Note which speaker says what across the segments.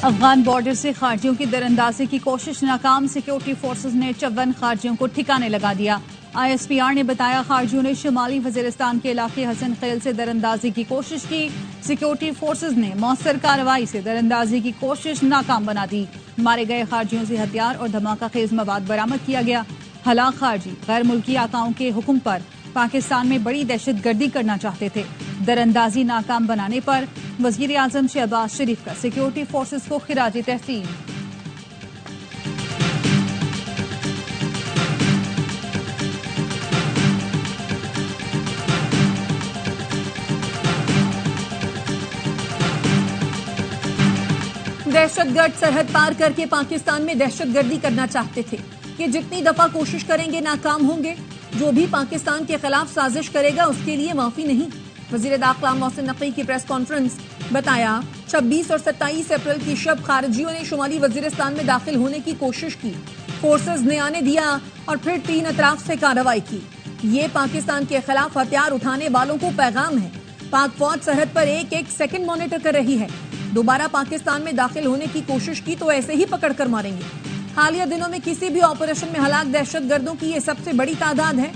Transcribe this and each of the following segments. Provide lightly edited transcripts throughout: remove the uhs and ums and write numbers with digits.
Speaker 1: Afghan border سے خارجیوں کی دراندازی کی کوشش ناکام، سیکیورٹی فورسز نے 54 خارجیوں کو ٹھکانے لگا دیا۔ ISPR نے بتایا خارجیوں نے شمالی وزیرستان کے علاقے حسن خیل سے دراندازی کی کوشش کی، سیکیورٹی فورسز نے مؤثر کارروائی سے دراندازی کی کوشش ناکام بنا دی۔ مارے گئے خارجیوں سے ہتھیار اور دھماکہ خیز مواد برآمد کیا گیا۔ ہلاک خارجی غیر ملکی آقاؤں کے حکم پر پاکستان میں بڑی دہشت گردی کرنا چاہتے تھے۔ دراندازی ناکام بنانے پر وزیر اعظم شہباز شریف کا سیکیورٹی فورسز کو خراج تحسین۔ دہشت گرد سرحد پار کر کے پاکستان میں دہشت گردی کرنا چاہتے تھے۔ یہ جتنی دفعہ کوشش کریں گے ناکام ہوں گے۔ جو بھی پاکستان کے خلاف سازش کرے گا اس کے لیے معافی نہیں۔ وزیر داخلہ محسن نقوی کی پریس کانفرنس، بتایا 26 اور 27 اپریل کی شب خارجیوں نے شمالی وزیرستان میں داخل ہونے کی کوشش کی، فورسز نے آنے دیا اور پھر 3 اطراف سے کارروائی کی۔ یہ پاکستان کے خلاف ہتھیار اٹھانے والوں کو پیغام ہے۔ پاک فوج سرحد پر ایک ایک سیکنڈ مانیٹر کر رہی ہے۔ دوبارہ پاکستان میں داخل ہونے کی کوشش کی تو ایسے ہی پکڑ کر ماریں گے۔ حالیہ دنوں میں کسی بھی آپریشن میں ہلاک دہشت گردوں کی یہ سب سے بڑی تعداد ہے۔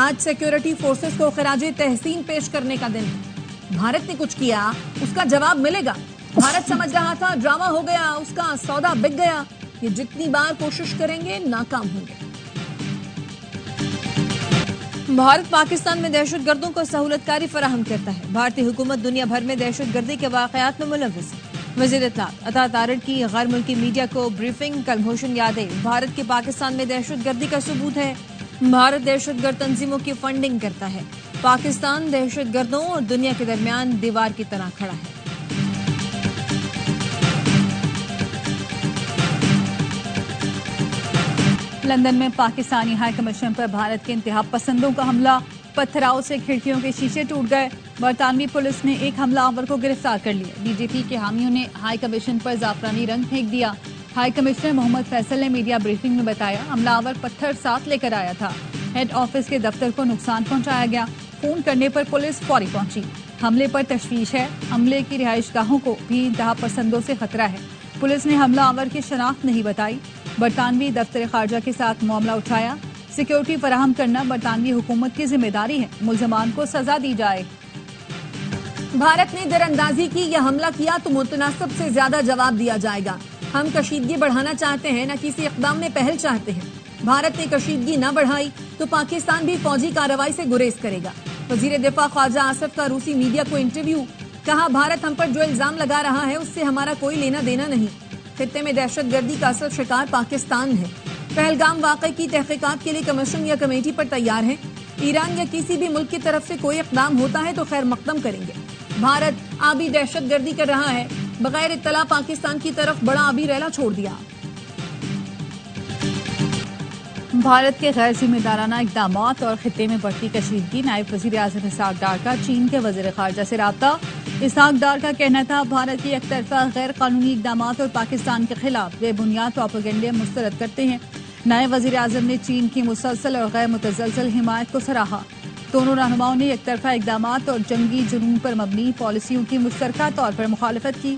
Speaker 1: آج سیکیورٹی فورسز کو خراج تحسین پیش کرنے کا دن ہے۔ بھارت نے کچھ کیا، اس کا جواب ملے گا۔ بھارت سمجھ رہا تھا ڈرامہ ہو گیا، اس کا سودا بک گیا۔ یہ جتنی بار کوشش کریں گے ناکام ہوں گے۔ بھارت پاکستان میں دہشت گردوں کو سہولت کاری فراہم کرتا ہے۔ بھارتی حکومت دنیا بھر میں دہشت گردی کے واقعات میں ملوث ہے۔ وزیر اطلاعات عطا تارڑ کی غیر ملکی میڈیا کو بریفنگ۔ کلبھوشن یادو، بھارت کے پاکستان میں دہشت گردی کا ثبوت ہے۔ بھارت دہشت گرد تنظیموں کی فنڈنگ کرتا ہے۔ پاکستان دہشت گردوں اور دنیا کے درمیان دیوار کی طرح کھڑا ہے۔ لندن میں پاکستانی ہائی کمیشن پر بھارت کے انتہا پسندوں کا حملہ، پتھراؤ سے کھڑکیوں کے شیشے ٹوٹ گئے۔ برطانوی پولیس نے ایک حملہ آور کو گرفتار کر لیا۔ بی جے پی کے حامیوں نے ہائی کمیشن پر زعفرانی رنگ پھینک دیا۔ ہائی کمشنر محمد فیصل نے میڈیا بریفنگ میں بتایا حملہ آور پتھر ساتھ لے کر آیا تھا۔ ہیڈ آفس کے دفتر کو نقصان پہنچایا گیا۔ فون کرنے پر پولیس فوری پہنچی۔ حملے پر تشویش ہے۔ حملے کی رہائش گاہوں کو بھی انتہا پسندوں سے خطرہ ہے۔ پولیس نے حملہ آور کی شناخت نہیں بتائی۔ برطانوی دفتر خارجہ کے ساتھ معاملہ اٹھایا۔ سیکیورٹی فراہم کرنا برطانوی حکومت کی ذمہ داری ہے۔ ملزمان کو سزا دی جائے۔ بھارت نے دراندازی کی یا حملہ کیا تو متناسب سے زیادہ جواب دیا جائے گا۔ ہم کشیدگی بڑھانا چاہتے ہیں، نہ کسی اقدام میں پہل چاہتے ہیں۔ بھارت نے کشیدگی نہ بڑھائی تو پاکستان بھی فوجی کارروائی سے گریز کرے گا۔ وزیر دفاع خواجہ آصف کا روسی میڈیا کو انٹرویو، کہا بھارت ہم پر جو الزام لگا رہا ہے اس سے ہمارا کوئی لینا دینا نہیں۔ خطے میں دہشت گردی کا اصل شکار پاکستان ہے۔ پہلگام واقعے کی تحقیقات کے لیے کمیشن یا کمیٹی پر تیار ہے۔ ایران یا کسی بھی ملک کی طرف سے کوئی اقدام ہوتا ہے تو خیر مقدم کریں گے۔ بھارت آبی دہشت گردی کر رہا ہے، بغیر اطلاع پاکستان کی طرف بڑا آبی ریلا چھوڑ دیا۔ بھارت کے غیر ذمہ دارانہ اقدامات اور خطے میں بڑھتی کشیدگی، نائب وزیر اعظم اسحاق ڈار کا چین کے وزیر خارجہ سے رابطہ۔ اسحاق ڈار کا کہنا تھا بھارت کی یک طرفہ غیر قانونی اقدامات اور پاکستان کے خلاف بے بنیاد پروپیگنڈے مسترد کرتے ہیں۔ نائب وزیر اعظم نے چین کی مسلسل اور غیر متزلزل حمایت کو سراہا۔ دونوں رہنماؤں نے یک طرفہ اقدامات اور جنگی جنون پر مبنی پالیسیوں کی مشترکہ طور پر مخالفت کی۔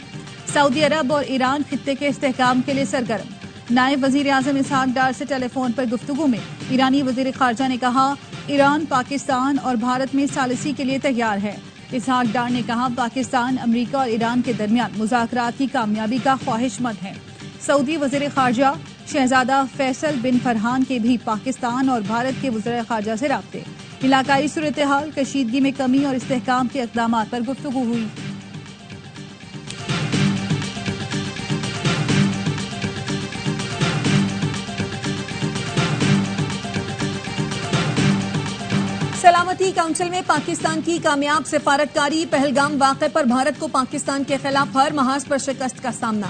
Speaker 1: سعودی عرب اور ایران خطے کے استحکام کے لیے سرگرم۔ نائب وزیر اعظم اسحاق ڈار سے ٹیلی فون پر گفتگو میں ایرانی وزیر خارجہ نے کہا ایران پاکستان اور بھارت میں ثالثی کے لیے تیار ہے۔ اسحاق ڈار نے کہا پاکستان امریکہ اور ایران کے درمیان مذاکرات کی کامیابی کا خواہش مند ہے۔ سعودی وزیر خارجہ شہزادہ فیصل بن فرحان کے بھی پاکستان اور بھارت کے وزراء خارجہ سے رابطے۔ علاقائی صورتحال، کشیدگی میں کمی اور استحکام کے اقدامات پر گفتگو ہوئی۔ سلامتی کونسل میں پاکستان کی کامیاب سفارتکاری، پہلگام واقعے پر بھارت کو پاکستان کے خلاف ہر محاذ پر شکست کا سامنا۔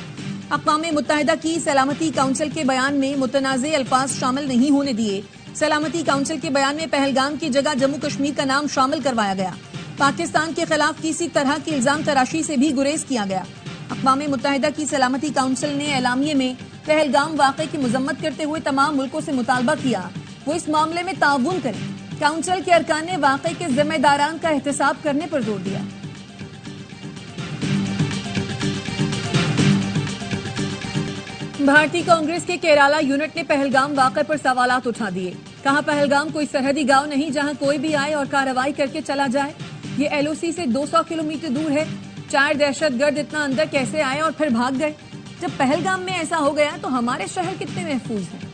Speaker 1: اقوام متحدہ کی سلامتی کونسل کے بیان میں متنازع الفاظ شامل نہیں ہونے دیے۔ سلامتی کونسل کے بیان میں پہلگام کی جگہ جموں کشمیر کا نام شامل کروایا گیا۔ پاکستان کے خلاف کسی طرح کی الزام تراشی سے بھی گریز کیا گیا۔ اقوام متحدہ کی سلامتی کونسل نے اعلامیے میں پہلگام واقعے کی مذمت کرتے ہوئے تمام ملکوں سے مطالبہ کیا وہ اس معاملے میں تعاون کریں۔ کونسل کے ارکان نے واقعے کے ذمہ داران کا احتساب کرنے پر زور دیا۔
Speaker 2: بھارتی کانگریس کے کیرالا یونٹ نے پہلگام واقعے پر سوالات اٹھا دیے. کہا پہلگام کوئی سرحدی گاؤں نہیں جہاں کوئی بھی آئے اور کارروائی کر کے چلا جائے. یہ ایل او سی سے 200 کلومیٹر دور ہے. 4 دہشت گرد اتنا اندر کیسے آئے اور پھر بھاگ گئے؟ جب پہلگام میں ایسا ہو گیا تو ہمارے شہر کتنے محفوظ ہیں؟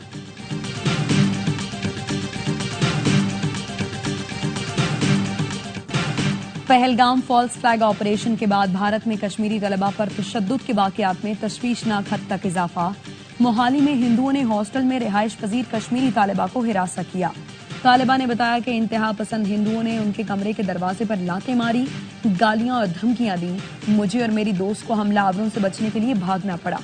Speaker 3: پہلگام فالس فلیگ آپریشن کے بعد بھارت میں کشمیری طلبہ پر تشدد کے واقعات میں تشویشناک حد تک اضافہ. موہالی میں ہندوؤں نے ہاسٹل میں رہائش پذیر کشمیری طالبہ کو ہراساں کیا. طالبہ نے بتایا کہ انتہا پسند ہندوؤں نے ان کے کمرے کے دروازے پر لاتیں ماری، گالیاں اور دھمکیاں دیں. مجھے اور میری دوست کو حملہ آوروں سے بچنے کے لیے بھاگنا پڑا.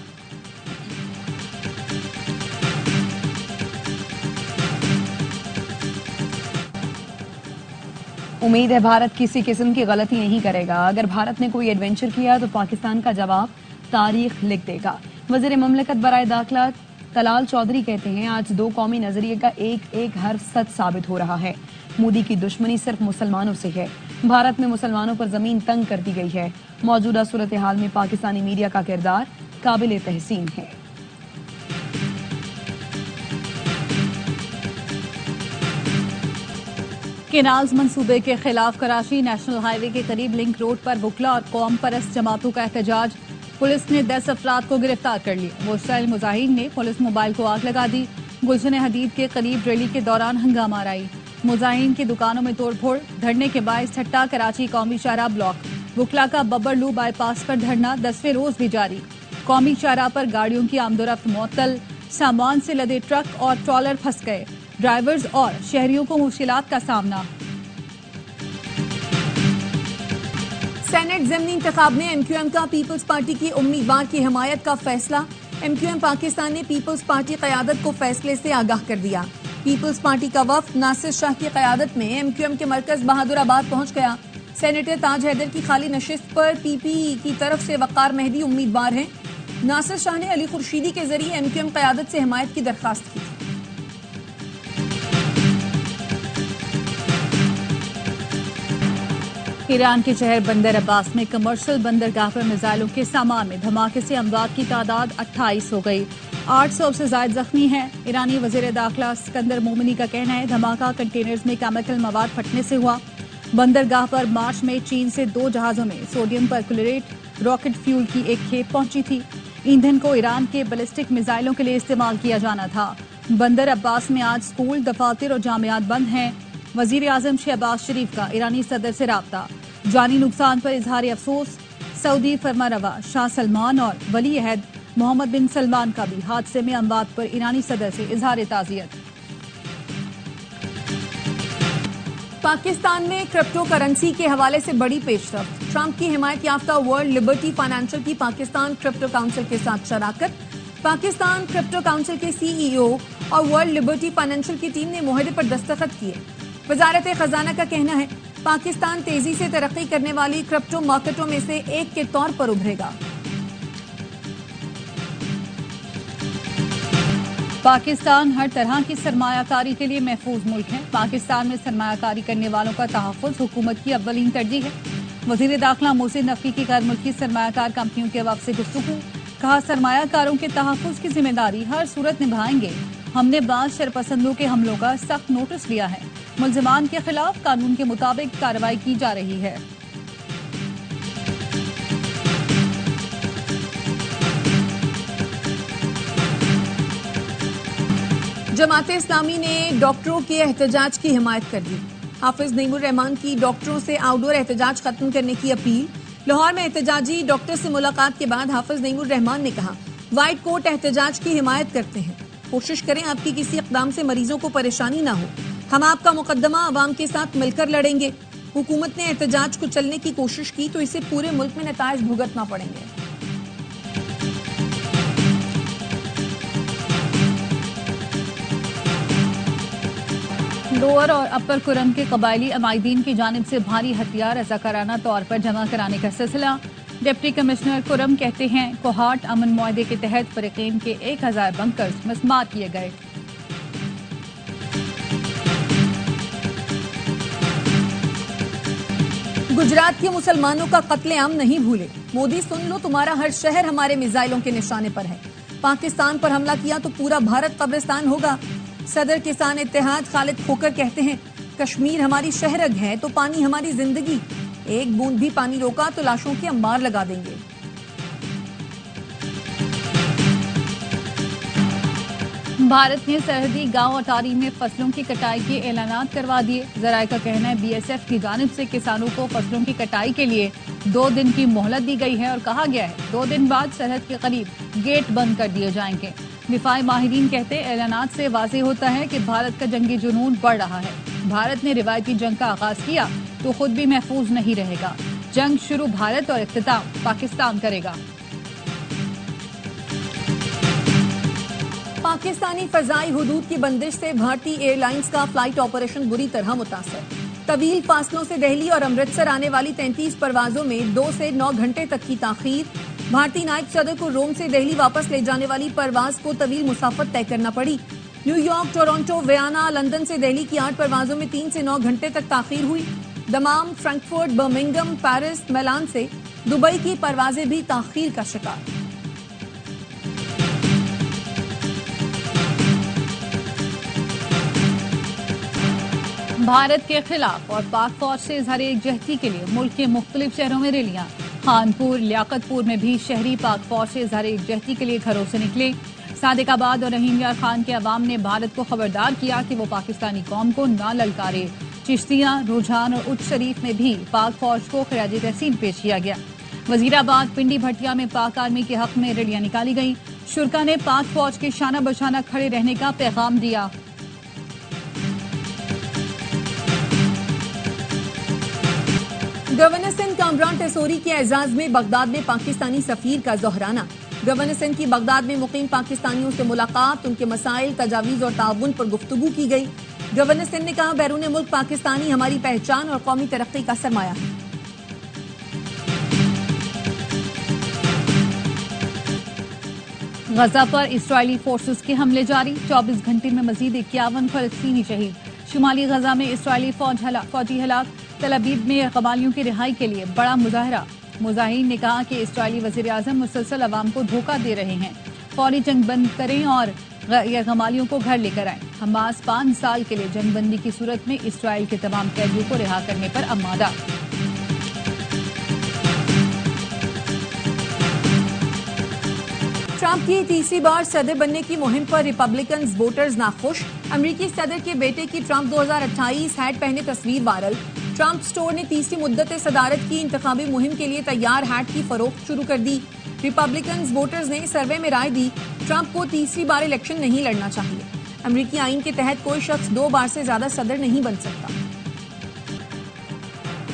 Speaker 3: امید ہے بھارت کسی قسم کی غلطی نہیں کرے گا. اگر بھارت نے کوئی ایڈونچر کیا تو پاکستان کا جواب تاریخ لکھ دے گا. وزیر مملکت برائے داخلہ طلال چودھری کہتے ہیں آج دو قومی نظریے کا ایک حرف سچ ثابت ہو رہا ہے. مودی کی دشمنی صرف مسلمانوں سے ہے. بھارت میں مسلمانوں پر زمین تنگ کر دی گئی ہے. موجودہ صورتحال میں پاکستانی میڈیا کا کردار قابل تحسین ہے.
Speaker 1: کینالز منصوبے کے خلاف کراچی نیشنل ہائی وے کے قریب لنک روڈ پر وکلا اور قوم پرست جماعتوں کا احتجاج. پولیس نے 10 افراد کو گرفتار کر لیا. مشتعل مظاہرین نے پولیس موبائل کو آگ لگا دی. گلشن حدید کے قریب ریلی کے دوران ہنگامہ آرائی. مظاہرین کی دکانوں میں توڑ پھوڑ، دھرنے کے باعث ٹھٹا کراچی قومی شاہراہ بلاک. وکلا کا ببر لو بائی پاس پر دھرنا 10ویں روز بھی جاری. قومی شاہراہ پر گاڑیوں کی آمد و رفت معطل. سامان سے لدے ٹرک اور ٹرالر پھنس گئے. ڈرائیورز اور شہریوں کو مشکلات کا سامنا.
Speaker 2: سینٹ ضمنی انتخاب میں ایم کیو ایم کا پیپلز پارٹی کی امیدوار کی حمایت کا فیصلہ. ایم کیو ایم پاکستان نے پیپلز پارٹی قیادت کو فیصلے سے آگاہ کر دیا. پیپلز پارٹی کا وفد ناصر شاہ کی قیادت میں ایم کیو ایم کے مرکز بہادر آباد پہنچ گیا. سینیٹر تاج حیدر کی خالی نشست پر پی پی کی طرف سے وقار مہدی امیدوار ہیں. ناصر شاہ نے علی خورشیدی کے ذریعے ایم کیو ایم قیادت سے حمایت کی درخواست کی.
Speaker 1: ایران کے شہر بندر عباس میں کمرشل بندرگاہ پر میزائلوں کے سامان میں دھماکے سے اموات کی تعداد 28 ہو گئی. 800 سے زائد زخمی ہیں. ایرانی وزیر داخلہ اسکندر مومنی کا کہنا ہے دھماکہ کنٹینرز میں کیمیکل مواد پھٹنے سے ہوا. بندرگاہ پر مارچ میں چین سے 2 جہازوں میں سوڈیم پرکلوریٹ راکٹ فیول کی ایک کھیپ پہنچی تھی. ایندھن کو ایران کے بیلسٹک میزائلوں کے لیے استعمال کیا جانا تھا. بندر عباس میں آج سکول، دفاتر اور جامعات بند ہیں. وزیر اعظم شہباز شریف کا ایرانی صدر سے رابطہ. جانی نقصان پر اظہار افسوس. سعودی فرمانروا شاہ سلمان اور ولی عہد محمد بن سلمان کا بھی حادثے میں اموات پر ایرانی صدر سے اظہار تعزیت.
Speaker 2: پاکستان میں کرپٹو کرنسی کے حوالے سے بڑی پیش رفت. ٹرمپ کی حمایت یافتہ ورلڈ لبرٹی فائنینشل کی پاکستان کرپٹو کونسل کے ساتھ شراکت. پاکستان کرپٹو کونسل کے سی ای او اور ورلڈ لبرٹی فائنینشل کی ٹیم نے معاہدے پر دستخط کیے. وزارت خزانہ کا کہنا ہے پاکستان تیزی سے ترقی کرنے والی کرپٹو مارکیٹوں میں سے ایک کے طور پر ابھرے گا.
Speaker 1: پاکستان ہر طرح کی سرمایہ کاری کے لیے محفوظ ملک ہے. پاکستان میں سرمایہ کاری کرنے والوں کا تحفظ حکومت کی اولین ترجیح ہے. وزیر داخلہ محسن نقوی کی غیر ملکی سرمایہ کار کمپنیوں کے وفد سے گفتگو. کہا سرمایہ کاروں کے تحفظ کی ذمہ داری ہر صورت نبھائیں گے. ہم نے بعض شرپسندوں کے حملوں کا سخت نوٹس لیا ہے. ملزمان کے خلاف قانون کے مطابق کارروائی کی جا رہی ہے.
Speaker 2: جماعت اسلامی نے ڈاکٹروں کے احتجاج کی حمایت کر دی. حافظ نعیم الرحمان کی ڈاکٹروں سے آؤٹ ڈور احتجاج ختم کرنے کی اپیل. لاہور میں احتجاجی ڈاکٹر سے ملاقات کے بعد حافظ نعیم الرحمان نے کہا وائٹ کوٹ احتجاج کی حمایت کرتے ہیں. کوشش کریں آپ کی کسی اقدام سے مریضوں کو پریشانی نہ ہو. ہم آپ کا مقدمہ عوام کے ساتھ مل کر لڑیں گے. حکومت نے احتجاج کو چلنے کی کوشش کی تو اسے پورے ملک میں نتائج بھگتنا پڑیں گے.
Speaker 1: لوور اور اپر کرم کے قبائلی عمائدین کی جانب سے بھاری ہتھیار رضاکارانہ طور پر جمع کرانے کا سلسلہ. ڈپٹی کمشنر کرم کہتے ہیں کوہاٹ امن معاہدے کے تحت فریقین کے 1000 بنکرز مسمار کیے گئے.
Speaker 2: گجرات کے مسلمانوں کا قتل عام نہیں بھولے. مودی سن لو تمہارا ہر شہر ہمارے میزائلوں کے نشانے پر ہے. پاکستان پر حملہ کیا تو پورا بھارت قبرستان ہوگا. صدر کسان اتحاد خالد کھوکر کہتے ہیں کشمیر ہماری شہرگ ہے تو پانی ہماری زندگی. ایک بوند بھی پانی روکا تو لاشوں کے انبار لگا دیں گے.
Speaker 1: بھارت نے سرحدی گاؤں اٹاری میں فصلوں کی کٹائی کے اعلانات کروا دیے. ذرائع کا کہنا ہے بی ایس ایف کی جانب سے کسانوں کو فصلوں کی کٹائی کے لیے 2 دن کی مہلت دی گئی ہے اور کہا گیا ہے 2 دن بعد سرحد کے قریب گیٹ بند کر دیے جائیں گے. دفاعی ماہرین کہتے اعلانات سے واضح ہوتا ہے کہ بھارت کا جنگی جنون بڑھ رہا ہے. بھارت نے روایتی جنگ کا آغاز کیا تو خود بھی محفوظ نہیں رہے گا. جنگ شروع بھارت اور اختتام پاکستان کرے گا.
Speaker 2: پاکستانی فضائی حدود کی بندش سے بھارتی ایئر لائنز کا فلائٹ آپریشن بری طرح متاثر. طویل فاصلوں سے دہلی اور امرتسر آنے والی 33 پروازوں میں 2 سے 9 گھنٹے تک کی تاخیر. بھارتی نائب صدر کو روم سے دہلی واپس لے جانے والی پرواز کو طویل مسافت طے کرنا پڑی. New York, Toronto, Vienna, London سے دہلی کی 8 پروازوں میں 3 سے 9 گھنٹے تک تاخیر ہوئی. دمام، فرینکفرٹ، برمنگھم، پیرس، میلان سے دبئی کی پروازیں بھی تاخیر کا شکار.
Speaker 1: بھارت کے خلاف اور پاک فوج سے اظہار یکجہتی کے لیے ملک کے مختلف شہروں میں ریلیاں. خانپور، لیاقت پور میں بھی شہری پاک فوج سے اظہار یکجہتی کے لیے گھروں سے نکلے. صادق آباد اور رحیم یار خان کے عوام نے بھارت کو خبردار کیا کہ وہ پاکستانی قوم کو نہ للکارے. چشتیاں، رجحان اور اچ شریف میں بھی پاک فوج کو خراج تحسین پیش کیا گیا. وزیر آباد، پنڈی بھٹیا میں پاک آرمی کے حق میں ریلیاں نکالی گئیں. شرکا نے پاک فوج کے شانہ بشانہ کھڑے رہنے کا پیغام دیا.
Speaker 2: گورنر سندھ کامران ٹیسوری کے اعزاز میں بغداد میں پاکستانی سفیر کا ظہرانہ. گورنر سندھ کی بغداد میں مقیم پاکستانیوں سے ملاقات، ان کے مسائل، تجاویز اور تعاون پر گفتگو کی گئی. گورنر سندھ نے کہا بیرون ملک پاکستانی ہماری پہچان اور قومی ترقی کا سرمایہ ہے.
Speaker 1: غزہ پر اسرائیلی فورسز کے حملے جاری. 24 گھنٹے میں مزید 51 فلسطینی شہید. شمالی غزہ میں اسرائیلی فوجی ہلاک. تل ابیب میں غمالیوں کی رہائی کے لیے بڑا مظاہرہ. مظاہرین نے کہا کہ اسرائیلی وزیر اعظم مسلسل عوام کو دھوکہ دے رہے ہیں. فوری جنگ بند کریں اور غمالیوں کو گھر لے کر آئیں. حماس 5 سال کے لیے جنگ بندی کی صورت میں اسرائیل کے تمام قیدیوں کو رہا کرنے پر آمادہ.
Speaker 2: ٹرمپ کی تیسری بار صدر بننے کی مہم پر ریپبلکنز ووٹرز ناخوش. امریکی صدر کے بیٹے کی ٹرمپ 2028 ہیٹ پہنے تصویر وائرل. ٹرمپ سٹور نے تیسری مدت صدارت کی انتخابی مہم کے لیے تیار ہیٹ کی فروخت شروع کر دی. ریپبلکنز ووٹرز نے سروے میں رائے دی ٹرمپ کو تیسری بار الیکشن نہیں لڑنا چاہیے. امریکی آئین کے تحت کوئی شخص 2 بار سے زیادہ صدر نہیں بن سکتا.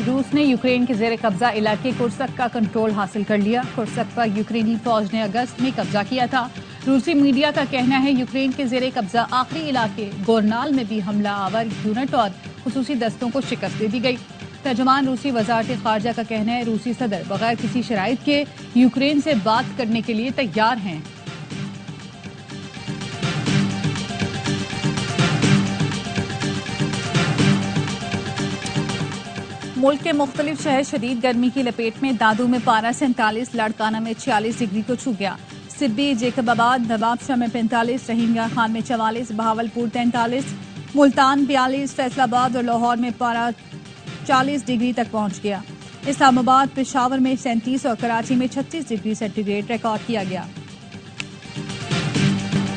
Speaker 1: روس نے یوکرین کے زیر قبضہ علاقے کرسک کا کنٹرول حاصل کر لیا. کرسک پر یوکرینی فوج نے اگست میں قبضہ کیا تھا. روسی میڈیا کا کہنا ہے یوکرین کے زیر قبضہ آخری علاقے گورنال میں بھی حملہ آور یونٹ اور خصوصی دستوں کو شکست دے دی گئی. ترجمان روسی وزارت خارجہ کا کہنا ہے روسی صدر بغیر کسی شرائط کے یوکرین سے بات کرنے کے لیے تیار ہیں. ملک کے مختلف شہر شدید گرمی کی لپیٹ میں. دادو میں پارہ 47، لاڑکانہ میں 46 ڈگری کو چھو گیا. سبی، جیکب آباد، نواب شاہ میں 45، رحیم یار خان میں 44، بہاولپور 43، ملتان 42، فیصل آباد اور لاہور میں پارہ 40 ڈگری تک پہنچ گیا. اسلام آباد، پشاور میں 37 اور کراچی میں 36 ڈگری سینٹی گریڈ ریکارڈ کیا گیا.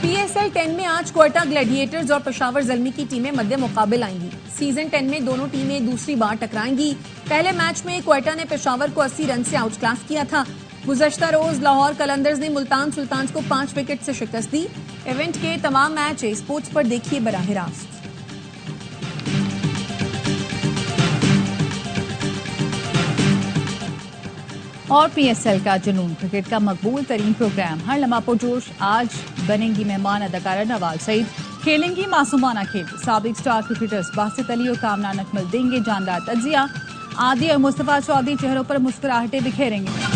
Speaker 2: پی ایس ایل 10 میں آج کوئٹہ گلیڈیٹرز اور پشاور زلمی کی ٹیمیں مد مقابل آئیں گی. سیزن 10 میں دونوں ٹیمیں دوسری بار ٹکرائیں گی. پہلے میچ میں کوئٹہ نے پشاور کو 80 رن سے آؤٹ کلاس کیا تھا. گزشتہ روز لاہور قلندرز نے ملتان سلطانز کو 5 وکٹ سے شکست دی. ایونٹ کے تمام میچ اسپورٹس پر دیکھیے براہ راست.
Speaker 1: اور پی ایس ایل کا جنون، کرکٹ کا مقبول ترین پروگرام، ہر لمحہ پرجوش. آج بنیں گی مہمان اداکارہ نوال سعید، کھیلیں گی معصومانہ کھیل. سابق سٹار کرکٹرز باسط علی اور کامران اکمل دیں گے جاندار تجزیہ. عادی اور مصطفیٰ چودھری چہروں پر مسکراہٹیں بکھیریں گے.